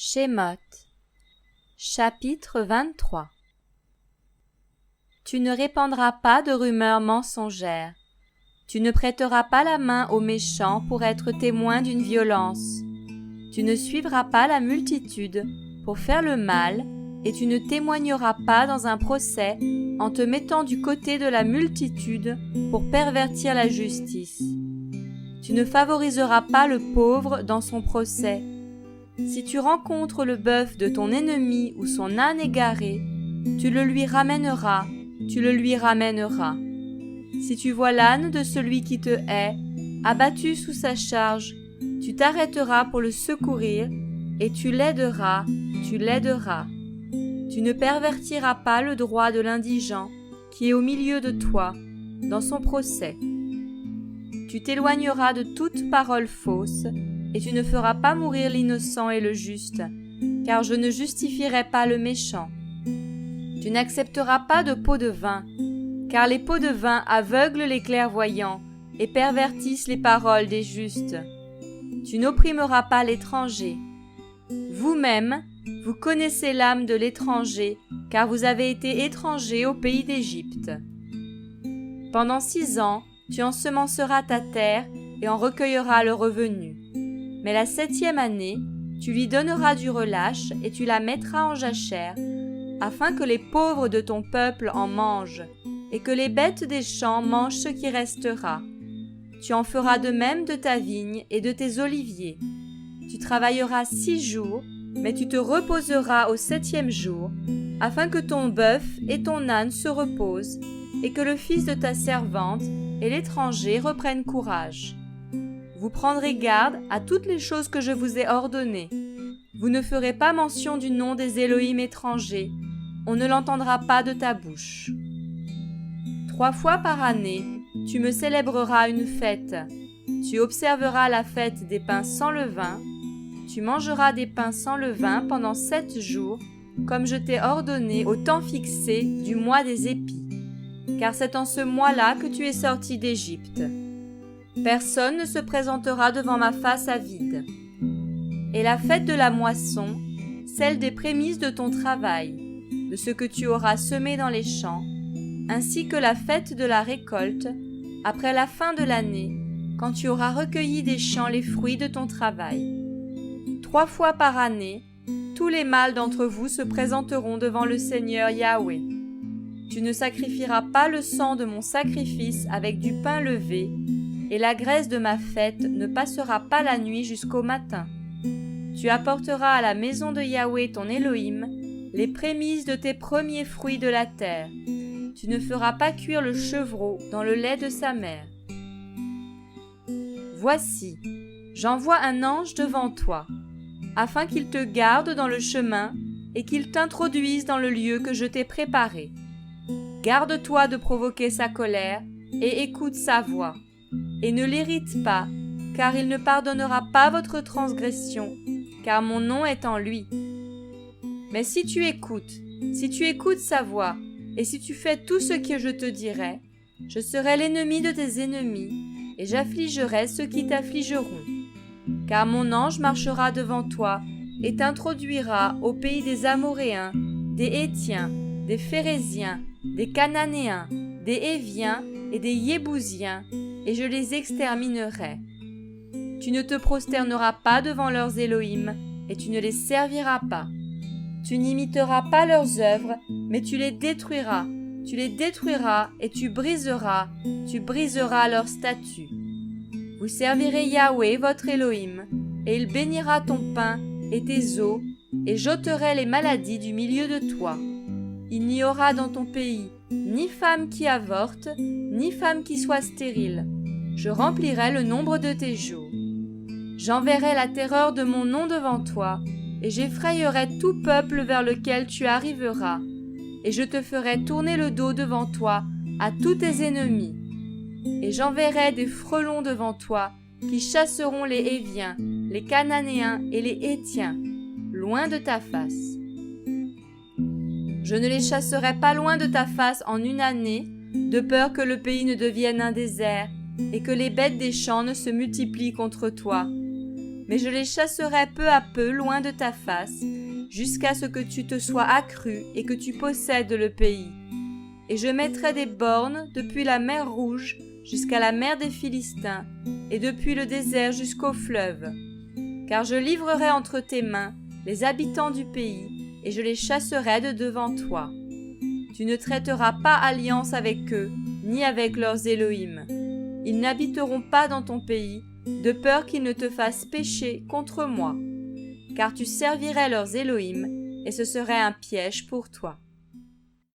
Shemot, chapitre 23. Tu ne répandras pas de rumeurs mensongères. Tu ne prêteras pas la main aux méchants pour être témoin d'une violence. Tu ne suivras pas la multitude pour faire le mal, et tu ne témoigneras pas dans un procès en te mettant du côté de la multitude pour pervertir la justice. Tu ne favoriseras pas le pauvre dans son procès. Si tu rencontres le bœuf de ton ennemi ou son âne égaré, tu le lui ramèneras. Si tu vois l'âne de celui qui te hait, abattu sous sa charge, tu t'arrêteras pour le secourir, et tu l'aideras. Tu ne pervertiras pas le droit de l'indigent qui est au milieu de toi, dans son procès. Tu t'éloigneras de toute parole fausse, et tu ne feras pas mourir l'innocent et le juste, car je ne justifierai pas le méchant. Tu n'accepteras pas de pots de vin, car les pots de vin aveuglent les clairvoyants et pervertissent les paroles des justes. Tu n'opprimeras pas l'étranger. Vous-même, vous connaissez l'âme de l'étranger, car vous avez été étrangers au pays d'Égypte. Pendant 6 ans, tu ensemenceras ta terre et en recueilleras le revenu. Mais la 7e année, tu lui donneras du relâche et tu la mettras en jachère, afin que les pauvres de ton peuple en mangent, et que les bêtes des champs mangent ce qui restera. Tu en feras de même de ta vigne et de tes oliviers. Tu travailleras 6 jours, mais tu te reposeras au 7e jour, afin que ton bœuf et ton âne se reposent, et que le fils de ta servante et l'étranger reprennent courage. Vous prendrez garde à toutes les choses que je vous ai ordonnées. Vous ne ferez pas mention du nom des Élohim étrangers. On ne l'entendra pas de ta bouche. 3 fois par année, tu me célébreras une fête. Tu observeras la fête des pains sans levain. Tu mangeras des pains sans levain pendant 7 jours, comme je t'ai ordonné au temps fixé du mois des épis. Car c'est en ce mois-là que tu es sorti d'Égypte. Personne ne se présentera devant ma face à vide. Et la fête de la moisson, celle des prémices de ton travail, de ce que tu auras semé dans les champs, ainsi que la fête de la récolte, après la fin de l'année, quand tu auras recueilli des champs les fruits de ton travail. 3 fois par année, tous les mâles d'entre vous se présenteront devant le Seigneur Yahweh. Tu ne sacrifieras pas le sang de mon sacrifice avec du pain levé, et la graisse de ma fête ne passera pas la nuit jusqu'au matin. Tu apporteras à la maison de Yahweh ton Élohim les prémices de tes premiers fruits de la terre. Tu ne feras pas cuire le chevreau dans le lait de sa mère. Voici, j'envoie un ange devant toi, afin qu'il te garde dans le chemin et qu'il t'introduise dans le lieu que je t'ai préparé. Garde-toi de provoquer sa colère et écoute sa voix. Et ne l'irrite pas, car il ne pardonnera pas votre transgression, car mon nom est en lui. Mais si tu écoutes sa voix, et si tu fais tout ce que je te dirai, je serai l'ennemi de tes ennemis, et j'affligerai ceux qui t'affligeront. Car mon ange marchera devant toi, et t'introduira au pays des Amoréens, des Hétiens, des Phéréziens, des Cananéens, des Héviens et des Yébousiens, et je les exterminerai. Tu ne te prosterneras pas devant leurs Élohim, et tu ne les serviras pas. Tu n'imiteras pas leurs œuvres, mais tu les détruiras et tu briseras leurs statues. Vous servirez Yahweh votre Élohim, et il bénira ton pain et tes eaux, et j'ôterai les maladies du milieu de toi. Il n'y aura dans ton pays ni femme qui avorte, ni femme qui soit stérile. Je remplirai le nombre de tes jours. J'enverrai la terreur de mon nom devant toi, et j'effrayerai tout peuple vers lequel tu arriveras, et je te ferai tourner le dos devant toi à tous tes ennemis. Et j'enverrai des frelons devant toi, qui chasseront les Héviens, les Cananéens et les Hétiens, loin de ta face. Je ne les chasserai pas loin de ta face en 1 année, de peur que le pays ne devienne un désert, et que les bêtes des champs ne se multiplient contre toi. mais je les chasserai peu à peu loin de ta face, jusqu'à ce que tu te sois accru et que tu possèdes le pays. Et je mettrai des bornes depuis la mer Rouge jusqu'à la mer des Philistins, et depuis le désert jusqu'au fleuve. Car je livrerai entre tes mains les habitants du pays, et je les chasserai de devant toi. Tu ne traiteras pas alliance avec eux, ni avec leurs Élohim. Ils n'habiteront pas dans ton pays, de peur qu'ils ne te fassent pécher contre moi. Car tu servirais leurs Élohim, et ce serait un piège pour toi.